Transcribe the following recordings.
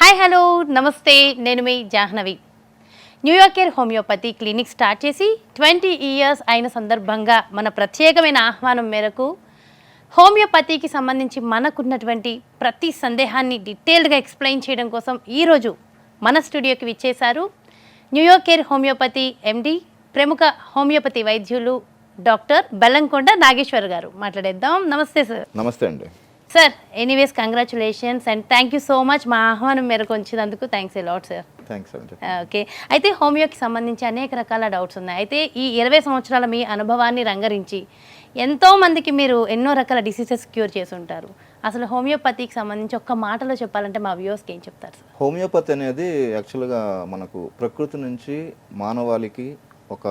Hi hello నమస్తే నేను మీ Jahnavi. న్యూయార్కేర్ homeopathy clinic start చేసి 20 ఇయర్స్ అయిన సందర్భంగా మన ప్రత్యేకమైన ఆహ్వానం మేరకు హోమియోపతికి సంబంధించి మనకున్నటువంటి ప్రతి సందేహాన్ని డీటెయిల్డ్గా ఎక్స్ప్లెయిన్ చేయడం కోసం ఈరోజు మన స్టూడియోకి విచ్చేశారు న్యూయార్కేర్ హోమియోపతి ఎండి, ప్రముఖ హోమియోపతి వైద్యులు డాక్టర్ బెల్లంకొండ నాగేశ్వర్ గారు. మాట్లాడేద్దాం. నమస్తే సార్. నమస్తే అండి. Sir, anyways congratulations and thank you so much మా ఆహ్వానం మేరకు వచ్చినందుకు. Thanks a lot sir. Thanks అండి. ఓకే, అయితే హోమియోకి సంబంధించి అనేక రకాల డౌట్స్ ఉన్నాయి. అయితే ఈ 20 సంవత్సరాల మీ అనుభవాన్ని రంగరించి ఎంతోమందికి మీరు ఎన్నో రకాల డిసీజెస్ క్యూర్ చేసి ఉంటారు. అసలు హోమియోపతికి సంబంధించి ఒక్క మాటలో చెప్పాలంటే మా వ్యూవర్స్కి ఏం చెప్తారు సార్? హోమియోపతి అనేది యాక్చువల్గా మనకు ప్రకృతి నుంచి మానవాళికి ఒక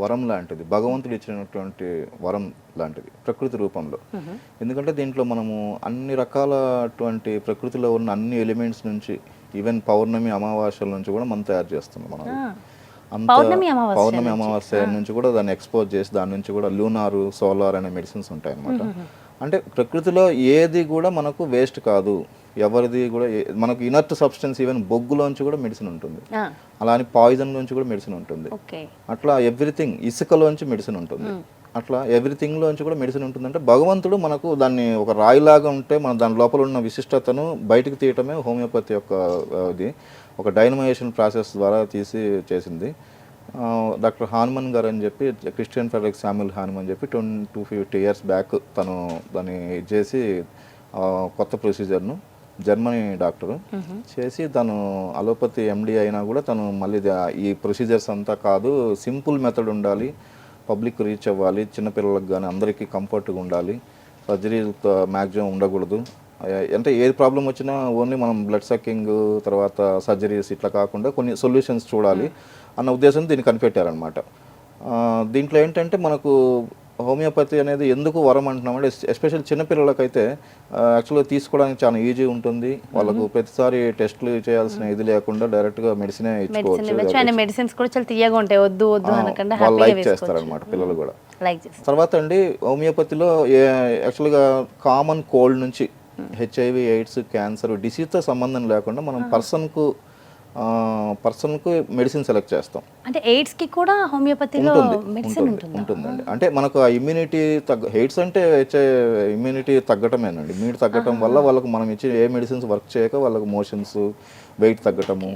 వరం లాంటిది, భగవంతుడు ఇచ్చినటువంటి వరం లాంటిది ప్రకృతి రూపంలో. ఎందుకంటే దీంట్లో మనము అన్ని రకాలటువంటి ప్రకృతిలో ఉన్న అన్ని ఎలిమెంట్స్ నుంచి, ఈవెన్ పౌర్ణమి అమావాస్యల నుంచి కూడా మనం తయారు చేస్తున్నాం. మనం అంత పౌర్ణమి అమావాస్య నుంచి కూడా దాన్ని ఎక్స్పోజ్ చేసి దాని నుంచి కూడా లూనారు, సోలార్ అనే మెడిసిన్స్ ఉంటాయి అన్నమాట. అంటే ప్రకృతిలో ఏది కూడా మనకు వేస్ట్ కాదు, ఎవరిది కూడా మనకు ఇనర్ట్ సబ్స్టెన్స్, ఈవెన్ బొగ్గులోంచి కూడా మెడిసిన్ ఉంటుంది, అలా అని పాయిజన్ లోంచి కూడా మెడిసిన్ ఉంటుంది, అట్లా ఎవ్రీథింగ్, ఇసుకలోంచి మెడిసిన్ ఉంటుంది, అట్లా ఎవ్రీథింగ్ లోంచి కూడా మెడిసిన్ ఉంటుంది. అంటే భగవంతుడు మనకు దాన్ని ఒక రాయిలాగా ఉంటే మన దాని లోపల ఉన్న విశిష్టతను బయటకు తీయటమే హోమియోపతి యొక్క ఇది ఒక డైనమైజేషన్ ప్రాసెస్ ద్వారా తీసి చేసింది. డాక్టర్ హానుమన్ గారు అని చెప్పి, క్రిస్టియన్ ఫెడరిక్ శామ్యుల్ హానుమన్ అని చెప్పి 250 ఇయర్స్ బ్యాక్ తను దాన్ని చేసి కొత్త ప్రొసీజర్ను, జర్మనీ డాక్టరు చేసి తను అలోపతి ఎండి అయినా కూడా తను మళ్ళీ ఈ ప్రొసీజర్స్ అంతా కాదు, సింపుల్ మెథడ్ ఉండాలి, పబ్లిక్ రీచ్ అవ్వాలి, చిన్నపిల్లలకు కానీ అందరికీ కంఫర్ట్గా ఉండాలి, సర్జరీ మ్యాక్సిమం ఉండకూడదు, అంటే ఏది ప్రాబ్లం వచ్చినా ఓన్లీ మనం బ్లడ్ సక్కింగ్ తర్వాత సర్జరీస్ ఇట్లా కాకుండా కొన్ని సొల్యూషన్స్ చూడాలి అన్న ఉద్దేశం దీన్ని కనిపెట్టారనమాట. దీంట్లో ఏంటంటే మనకు హోమియోపతి అనేది ఎందుకు వరం అంటున్నామంటే, ఎస్పెషల్ చిన్నపిల్లలకైతే యాక్చువల్గా తీసుకోవడానికి చాలా ఈజీ ఉంటుంది. వాళ్ళకు ప్రతిసారి టెస్టులు చేయాల్సిన ఇది లేకుండా డైరెక్ట్గా మెడిసినే ఇచ్చుకోవచ్చు. వాళ్ళు లైక్ చేస్తారనమాట పిల్లలు కూడా. తర్వాత అండి హోమియోపతిలో యాక్చువల్గా కామన్ కోల్డ్ నుంచి HIV, ఎయిడ్స్, క్యాన్సర్ డిసీజ్తో సంబంధం లేకుండా మనం పర్సన్కు మెడిసిన్ సెలెక్ట్ చేస్తాం. అంటే ఎయిడ్స్ కి కూడా హోమియోపతిలో మెడిసిన్ ఉంటుందండి. అంటే మనకు ఆ ఇమ్యూనిటీ ఎయిడ్స్ అంటే ఇమ్యూనిటీ తగ్గటమేనండి. ఇమ్యూనిటీ తగ్గటం వల్ల వాళ్ళకు మనం ఇచ్చే ఏ మెడిసిన్స్ వర్క్ చేయక వాళ్ళకు మోషన్స్, వెయిట్ తగ్గటము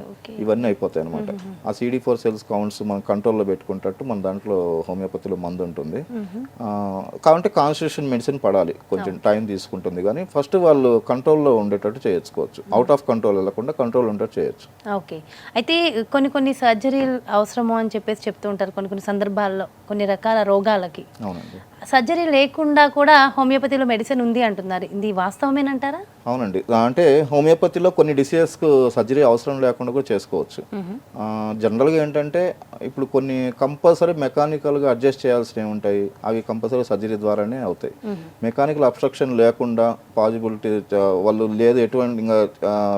ఇవన్నీ అయిపోతాయి అనమాట. ఆ CD4 సెల్స్ కౌంట్స్ మనం కంట్రోల్లో పెట్టుకుంటట్టు మన దాంట్లో హోమియోపతిలో మందు ఉంటుంది. కాబట్టి కాన్స్టిట్యూషన్ మెడిసిన్ పడాలి, కొంచెం టైం తీసుకుంటుంది, కానీ ఫస్ట్ వాళ్ళు కంట్రోల్లో ఉండేటట్టు చేయొచ్చుకోవచ్చు. అవుట్ ఆఫ్ కంట్రోల్ వెళ్ళకుండా కంట్రోల్ ఉండేటట్టు చేయొచ్చు. ఓకే, అయితే కొన్ని సర్జరీలు అవసరము అని చెప్పేసి చెప్తూ ఉంటారు. కొన్ని సందర్భాల్లో కొన్ని రకాల రోగాలకి అవునండి సర్జరీ లేకుండా కూడా హోమియోపతిలో మెడిసిన్ ఉంది అంటున్నారు. ఇది వాస్తవమేనంటారా? అవునండి. అంటే హోమియోపతిలో కొన్ని డిసీజెస్కు సర్జరీ అవసరం లేకుండా కూడా చేసుకోవచ్చు. జనరల్గా ఏంటంటే ఇప్పుడు కొన్ని కంపల్సరీ మెకానికల్గా అడ్జస్ట్ చేయాల్సినవి ఉంటాయి, అవి కంపల్సరీ సర్జరీ ద్వారానే అవుతాయి. మెకానికల్ అబ్స్ట్రక్షన్ లేకుండా పాజిబిలిటీ వాళ్ళు లేదు, ఎటువంటి ఇంకా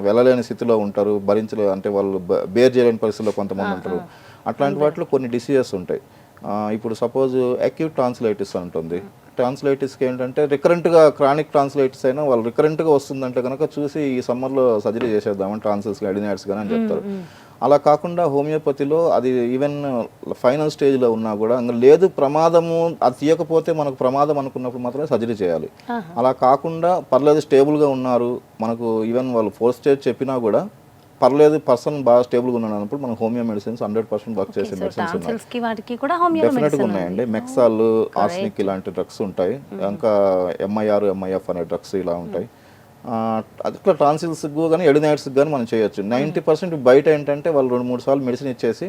వెళ్ళలేని స్థితిలో ఉంటారు, భరించలేదు అంటే వాళ్ళు బేర్ చేయలేని పరిస్థితిలో కొంతమంది ఉంటారు. అట్లాంటి వాటిలో కొన్ని డిసీజెస్ ఉంటాయి. ఇప్పుడు సపోజ్ అక్యూట్ ట్రాన్స్లైటిస్ ఉంటుంది. ట్రాన్స్లైటిస్కి ఏంటంటే రికరెంట్గా క్రానిక్ ట్రాన్స్లైటిస్ అయినా వాళ్ళు రికరెంట్గా వస్తుందంటే కనుక చూసి ఈ సమ్మర్లో సర్జరీ చేసేద్దామని ట్రాన్సిల్స్ అడినాయిడ్స్ కానీ అని చెప్తారు. అలా కాకుండా హోమియోపతిలో అది ఈవెన్ ఫైనల్ స్టేజ్లో ఉన్నా కూడా ఇంకా లేదు, ప్రమాదము అది తీయకపోతే మనకు ప్రమాదం అనుకున్నప్పుడు మాత్రమే సర్జరీ చేయాలి. అలా కాకుండా పర్లేదు స్టేబుల్గా ఉన్నారు, మనకు ఈవెన్ వాళ్ళు 4th స్టేజ్ చెప్పినా కూడా పర్లేదు, పర్సన్ బాగా స్టేబుల్గా ఉన్నాడు అన్నప్పుడు మనం హోమియో మెడిసిన్స్ 100% వర్క్ చేసే మెడిసిన్స్ డెఫినెట్గా ఉన్నాయండి. మెక్సాల్, ఆర్సెనిక్ ఇలాంటి డ్రగ్స్ ఉంటాయి. ఇంకా MIR, MIF అనే డ్రగ్స్ ఇలా ఉంటాయి. అట్లా ట్రాన్సిల్స్కి కానీ ఎడినైడ్స్కి కానీ మనం చేయొచ్చు. 90% బయట ఏంటంటే వాళ్ళు 2-3 సార్లు మెడిసిన్ ఇచ్చేసి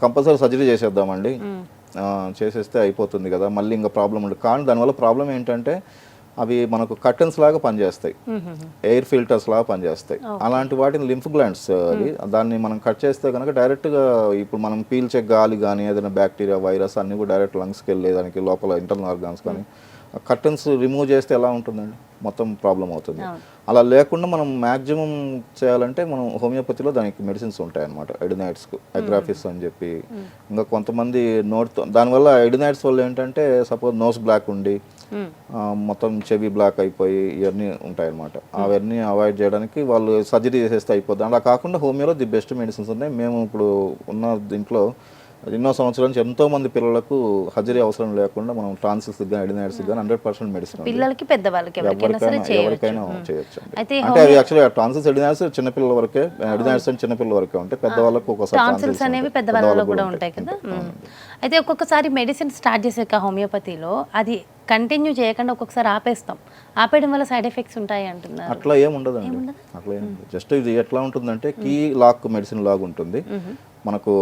కంపల్సరీ సర్జరీ చేసేద్దామండి, చేసేస్తే అయిపోతుంది కదా, మళ్ళీ ఇంకా ప్రాబ్లం ఉండదు. కానీ దానివల్ల ప్రాబ్లం ఏంటంటే అవి మనకు కర్టన్స్ లాగా పనిచేస్తాయి, ఎయిర్ ఫిల్టర్స్ లాగా పనిచేస్తాయి. అలాంటి వాటిని లింఫ్ గ్లాండ్స్, దాన్ని మనం కట్ చేస్తే కనుక డైరెక్ట్గా ఇప్పుడు మనం పీల్చే గాలి కానీ ఏదైనా బ్యాక్టీరియా, వైరస్ అన్నీ కూడా డైరెక్ట్ లంగ్స్కి వెళ్ళేదానికి లోపల ఇంటర్నల్ ఆర్గాన్స్ కానీ కర్టన్స్ రిమూవ్ చేస్తే ఎలా ఉంటుందండి, మొత్తం ప్రాబ్లం అవుతుంది. అలా లేకుండా మనం మ్యాక్సిమం చేయాలంటే మనం హోమియోపతిలో దానికి మెడిసిన్స్ ఉంటాయి అన్నమాట. ఎడినైడ్స్కు అగ్రాఫిస్ అని చెప్పి, ఇంకా కొంతమంది నోట్తో దానివల్ల ఎడినైడ్స్ వల్ల ఏంటంటే సపోజ్ నోస్ బ్లాక్ ఉండి మొత్తం చెవి బ్లాక్ అయిపోయి ఇవన్నీ ఉంటాయన్నమాట. అవన్నీ అవాయిడ్ చేయడానికి వాళ్ళు సర్జరీ చేసేస్తే అయిపోద్ది. అలా కాకుండా హోమియోలో ది బెస్ట్ మెడిసిన్స్ ఉన్నాయి. మేము ఇప్పుడు ఉన్న దీంట్లో ఎన్నో సంవత్సరాల నుంచి ఎంతో మంది పిల్లలకు సర్జరీ అవసరం లేకుండా మనం ట్రాన్సిల్స్ కానీ ఎడినైడ్స్ కానీ 100% మెడిసిన్ పిల్లలకి పెద్దవాళ్ళకి ఎవరికైనా చేయొచ్చు. అంటే అవి యాక్చువల్లీ ట్రాన్సిల్స్ ఎడినైడ్స్ చిన్నపిల్లల వరకే, ఎడినైడ్స్ అంటే చిన్నపిల్లల వరకే ఉంటాయి. పెద్దవాళ్ళకు ఒక్కొక్కసారి ట్రాన్సిల్స్ అనేవి పెద్దవాళ్ళలో కూడా ఉంటాయి కదా. అయితే ఒక్కొక్కసారి మెడిసిన్ స్టార్ట్ చేసాక హోమియోపతిలో అది కంటిన్యూ చేయకుండా ఒక్కొక్కసారి ఆపేస్తాం. ఆపేయడం వల్ల సైడ్ ఎఫెక్ట్స్ ఉంటాయి అంటున్నారు. అట్లా ఏం ఉండదండి. అట్లా ఏం జస్ట్ ఇది ఎట్లా ఉంటుందంటే కీ లాక్ మెడిసిన్ లాగా ఉంటుంది. మనకు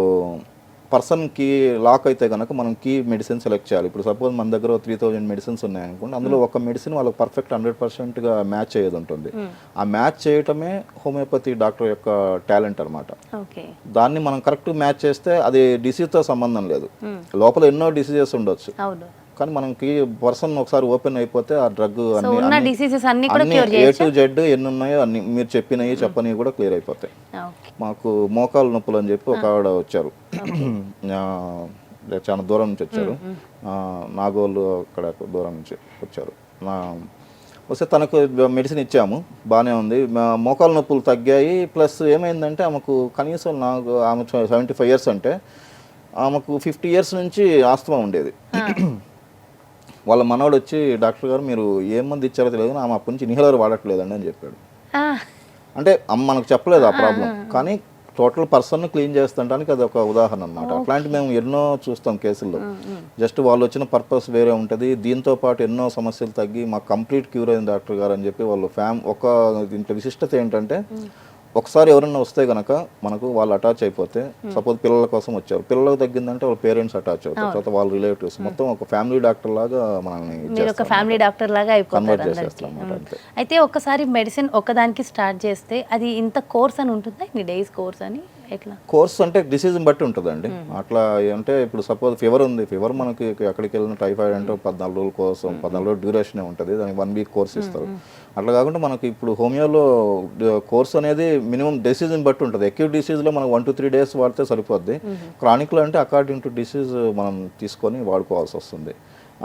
పర్సన్కి లాక్ అయితే కనుక మనం కీ మెడిసిన్ సెలెక్ట్ చేయాలి. ఇప్పుడు సపోజ్ మన దగ్గర 3000 మెడిసిన్స్ ఉన్నాయనుకోండి, అందులో ఒక మెడిసిన్ వాళ్ళకి పర్ఫెక్ట్ 100%గా మ్యాచ్ అయ్యేది ఉంటుంది. ఆ మ్యాచ్ చేయటమే హోమియోపతి డాక్టర్ యొక్క టాలెంట్ అనమాట. దాన్ని మనం కరెక్ట్ మ్యాచ్ చేస్తే అది డిసీజ్తో సంబంధం లేదు. లోపల ఎన్నో డిసీజెస్ ఉండొచ్చు, కానీ మనకి పర్సన్ ఒకసారి ఓపెన్ అయిపోతే ఆ డ్రగ్ ఏ టు జెడ్ ఎన్ని ఉన్నాయో అన్ని మీరు చెప్పినవి చెప్పనివి కూడా క్లియర్ అయిపోతాయి. మాకు మోకాలు నొప్పులు అని చెప్పి ఒక ఆవిడ వచ్చారు, చాలా దూరం నుంచి వచ్చారు, నాగోలు అక్కడ దూరం నుంచి వచ్చారు. వస్తే తనకు మెడిసిన్ ఇచ్చాము, బాగానే ఉంది, మోకాలు నొప్పులు తగ్గాయి. ప్లస్ ఏమైందంటే ఆమెకు కనీసం ఆమె 75 years అంటే ఆమెకు 50 years నుంచి ఆస్తమా ఉండేది. వాళ్ళ మనవాడు వచ్చి డాక్టర్ గారు మీరు ఏం మంది ఇచ్చారో తెలియదు, ఆమె అప్పటి నుంచి ఇన్హేలర్ వాడట్లేదండి అని చెప్పాడు. అంటే మనకు చెప్పలేదు ఆ ప్రాబ్లం, కానీ టోటల్ పర్సన్ క్లీన్ చేస్తుంటానికి అది ఒక ఉదాహరణ అనమాట. అట్లాంటి మేము ఎన్నో చూస్తాం కేసుల్లో. జస్ట్ వాళ్ళు వచ్చిన పర్పస్ వేరే ఉంటుంది, దీంతో పాటు ఎన్నో సమస్యలు తగ్గి మాకు కంప్లీట్ క్యూర్ అయింది డాక్టర్ గారు అని చెప్పి వాళ్ళు ఒక దీంట్లో విశిష్టత ఏంటంటే ఒకసారి ఎవరన్నా వస్తే కనుక మనకు వాళ్ళు అటాచ్ అయిపోతే, సపోజ్ పిల్లల కోసం వచ్చారు, పిల్లలకు తగ్గిందంటే వాళ్ళ పేరెంట్స్ అటాచ్ అవుతారు, తర్వాత వాళ్ళ రిలేటివ్స్, మొత్తం ఒక ఫ్యామిలీ డాక్టర్ లాగా మనల్ని కన్వర్ట్ చేసేస్తాం. అయితే ఒక్కసారి మెడిసిన్ ఒకదానికి స్టార్ట్ చేస్తే అది ఇంత కోర్స్ అని ఉంటుందా, ఇన్ని డేస్ కోర్స్ అని? ఎట్లా కోర్స్ అంటే డిసీజ్ని బట్టి ఉంటుందండి. అట్లా అంటే ఇప్పుడు సపోజ్ ఫీవర్ ఉంది, ఫీవర్ మనకి ఎక్కడికి వెళ్ళిన టైఫాయిడ్ అంటే 14 రోజుల కోసం 14 రోజులు డ్యూరేషనే ఉంటుంది, దానికి 1 week కోర్స్ ఇస్తారు. అట్లా కాకుండా మనకి ఇప్పుడు హోమియోలో కోర్స్ అనేది మినిమం డిసీజ్ని బట్టి ఉంటుంది. అక్యూట్ డిసీజ్లో మనం 1 to 3 days వాడితే సరిపోద్ది. క్రానిక్లో అంటే అకార్డింగ్ టు డిసీజ్ మనం తీసుకొని వాడుకోవాల్సి వస్తుంది.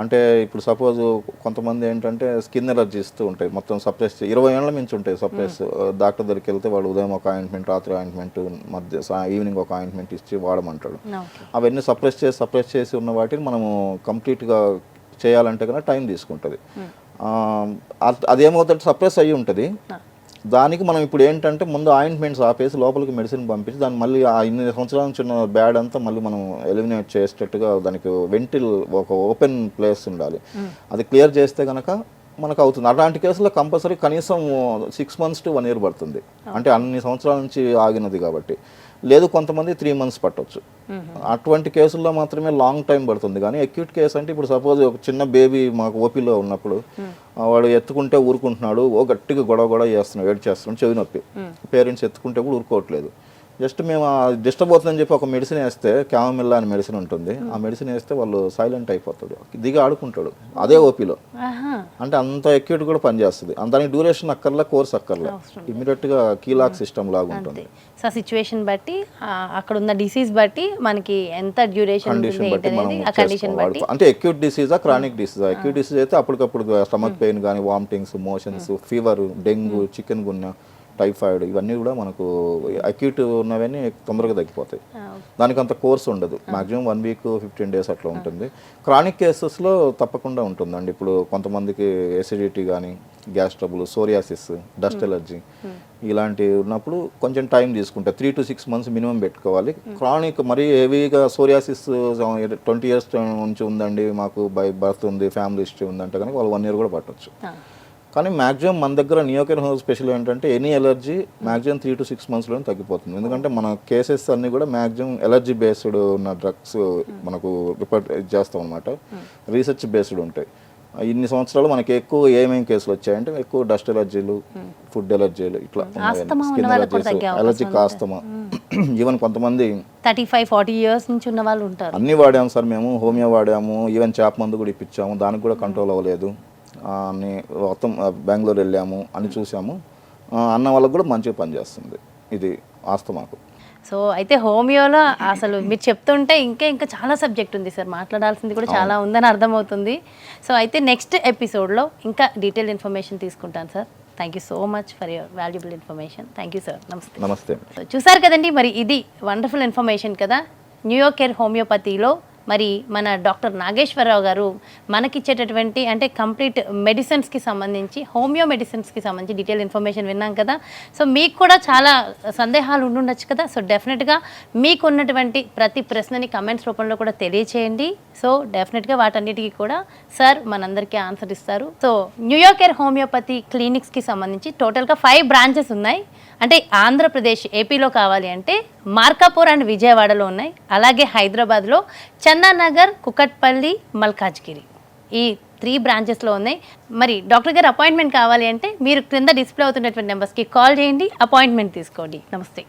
అంటే ఇప్పుడు సపోజ్ కొంతమంది ఏంటంటే స్కిన్ ఎలర్జీస్తూ ఉంటాయి, మొత్తం సప్రెస్ 20 ఏళ్ళ మించి ఉంటాయి సప్రెస్. డాక్టర్ దగ్గరికి వెళ్తే వాడు ఉదయం ఒక ఆయింట్మెంట్, రాత్రి ఆయింట్మెంట్, ఈవినింగ్ ఒక ఆయింట్మెంట్ ఇచ్చి వాడమంటాడు. అవన్నీ సప్రెస్ చేసి ఉన్న వాటిని మనము కంప్లీట్గా చేయాలంటే కన్నా టైం తీసుకుంటుంది. అదేమవుతుంది, సప్రెస్ అయ్యి ఉంటుంది. దానికి మనం ఇప్పుడు ఏంటంటే ముందు ఆయింట్మెంట్స్ ఆపేసి లోపలికి మెడిసిన్ పంపించి దాన్ని మళ్ళీ ఆ ఇన్ని సంవత్సరాల నుంచి ఉన్న బ్యాడ్ అంతా మళ్ళీ మనం ఎలిమినేట్ చేసేటట్టుగా దానికి వెంటిల్ ఒక ఓపెన్ ప్లేస్ ఉండాలి. అది క్లియర్ చేస్తే కనుక మనకు అవుతుంది. అలాంటి కేసులో కంపల్సరీ కనీసం 6 months to 1 year పడుతుంది, అంటే అన్ని సంవత్సరాల నుంచి ఆగినది కాబట్టి. లేదు కొంతమంది 3 months పట్టవచ్చు. అటువంటి కేసుల్లో మాత్రమే లాంగ్ టైం పడుతుంది. కానీ అక్యూట్ కేసు అంటే ఇప్పుడు సపోజ్ ఒక చిన్న బేబీ మాకు ఓపీలో ఉన్నప్పుడు వాడు ఎత్తుకుంటే ఊరుకుంటున్నాడు, గట్టిగా గొడవ చేస్తున్నాడు, ఏడ్ చేస్తున్నాడు, చెవి నొప్పి, పేరెంట్స్ ఎత్తుకుంటే కూడా ఊరుకోవట్లేదు. జస్ట్ మేము డిస్టర్బ్ అవుతుందని చెప్పి ఒక మెడిసిన్ వేస్తే, క్యామమిల్లా అని మెడిసిన్ ఉంటుంది, ఆ మెడిసిన్ వేస్తే వాళ్ళు సైలెంట్ అయిపోతాడు, దిగి ఆడుకుంటాడు అదే ఓపీలో. అంటే అంత అక్యూట్ కూడా పనిచేస్తుంది. దానికి డ్యూరేషన్ అక్కర్లా, కోర్స్ అక్కర్లా, ఇమీడియట్గా కీలాక్ సిస్టమ్ లాగా ఉంటుంది. సో సిచ్యువేషన్ బట్టి, అక్కడ ఉన్న డిసీజ్ బట్టి మనకి ఎంత డ్యూరేషన్ కండిషన్ బట్టి మనం చేసుకోవాలి. అంటే అక్యూట్ డిసీజా క్రానిక్ డిసీజా? అక్యూట్ డిసీజ్ అయితే అప్పటికప్పుడు స్టమక్ పెయిన్ కానీ, vomitings, motions, fever, dengue, chikungunya, typhoid, ఇవన్నీ కూడా మనకు అక్యూట్ ఉన్నవన్నీ తొందరగా తగ్గిపోతాయి. దానికి అంత కోర్స్ ఉండదు, మాక్సిమం 1 week 15 days అట్లా ఉంటుంది. క్రానిక్ కేసెస్లో తప్పకుండా ఉంటుందండి. ఇప్పుడు కొంతమందికి ఎసిడిటీ కానీ, gas trouble, psoriasis, dust allergy ఇలాంటివి ఉన్నప్పుడు కొంచెం టైం తీసుకుంటే 3 to 6 months మినిమం పెట్టుకోవాలి. క్రానిక్ మరీ హెవీగా సోరియాసిస్ 20 years నుంచి ఉందండి, మాకు బై బర్త్ ఉంది, ఫ్యామిలీ హిస్టరీ ఉందంటే కనుక వాళ్ళు 1 year కూడా పట్టవచ్చు. కానీ మ్యాక్సిమం మన దగ్గర నియోకేర్ హోమియో స్పెషల్ ఏంటంటే ఎనీ ఎలర్జీ మ్యాక్సిమం 3 to 6 monthsలోనే తగ్గిపోతుంది. ఎందుకంటే మన కేసెస్ అన్నీ కూడా మ్యాక్సిమం ఎలర్జీ బేస్డ్ ఉన్న డ్రగ్స్ మనకు రిపోర్ట్ చేస్తాం అనమాట, రీసెర్చ్ బేస్డ్ ఉంటాయి. ఇన్ని సంవత్సరాలు మనకి ఎక్కువ ఏమేమి కేసులు వచ్చాయంటే ఎక్కువ డస్ట్ ఎలర్జీలు, ఫుడ్ ఎలర్జీలు, ఇట్లా skin allergies, allergic asthma, even కొంతమంది 35-40 years నుంచి ఉన్న వాళ్ళు ఉంటారు. అన్నీ వాడాము సార్ మేము, హోమియో వాడాము, ఈవెన్ చేప మందు కూడా ఇప్పించాము, దానికి కూడా కంట్రోల్ అవ్వలేదు అని మొత్తం బెంగళూరు వెళ్ళాము అని చూసాము. అన్న వాళ్ళకు కూడా మంచిగా పనిచేస్తుంది ఇది ఆస్తమాకు. సో అయితే హోమియోలో అసలు మీరు చెప్తుంటే ఇంకా చాలా సబ్జెక్ట్ ఉంది సార్, మాట్లాడాల్సింది కూడా చాలా ఉందని అర్థమవుతుంది. సో అయితే నెక్స్ట్ ఎపిసోడ్లో ఇంకా డీటెయిల్ ఇన్ఫర్మేషన్ తీసుకుంటాను sir. Thank you so much for your valuable information. Thank you sir. నమస్తే. నమస్తే. సో చూసారు కదండి, మరి ఇది వండర్ఫుల్ ఇన్ఫర్మేషన్ కదా. న్యూయార్క్ హోమియోపతిలో మరి మన డాక్టర్ నాగేశ్వరరావు గారు మనకిచ్చేటటువంటి అంటే కంప్లీట్ మెడిసిన్స్కి సంబంధించి, హోమియో మెడిసిన్స్కి సంబంధించి డీటెయిల్ ఇన్ఫర్మేషన్ విన్నాం కదా. సో మీకు కూడా చాలా సందేహాలు ఉండుండొచ్చు కదా. సో డెఫినెట్గా మీకున్నటువంటి ప్రతి ప్రశ్నని కమెంట్స్ రూపంలో కూడా తెలియచేయండి. సో డెఫినెట్గా వాటన్నిటికీ కూడా సార్ మనందరికీ ఆన్సర్ ఇస్తారు. సో న్యూయార్క్ హోమియోపతి క్లినిక్స్కి సంబంధించి టోటల్గా 5 బ్రాంచెస్ ఉన్నాయి. అంటే ఆంధ్రప్రదేశ్ ఏపీలో కావాలి అంటే మార్కాపూర్ అండ్ విజయవాడలో ఉన్నాయి. అలాగే హైదరాబాద్లో చందానగర్, కుకట్పల్లి, మల్కాజ్గిరి ఈ 3 బ్రాంచెస్లో ఉన్నాయి. మరి డాక్టర్ గారు అపాయింట్మెంట్ కావాలి అంటే మీరు క్రింద డిస్ప్లే అవుతున్నటువంటి నెంబర్స్కి కాల్ చేయండి, అపాయింట్మెంట్ తీసుకోండి. నమస్తే.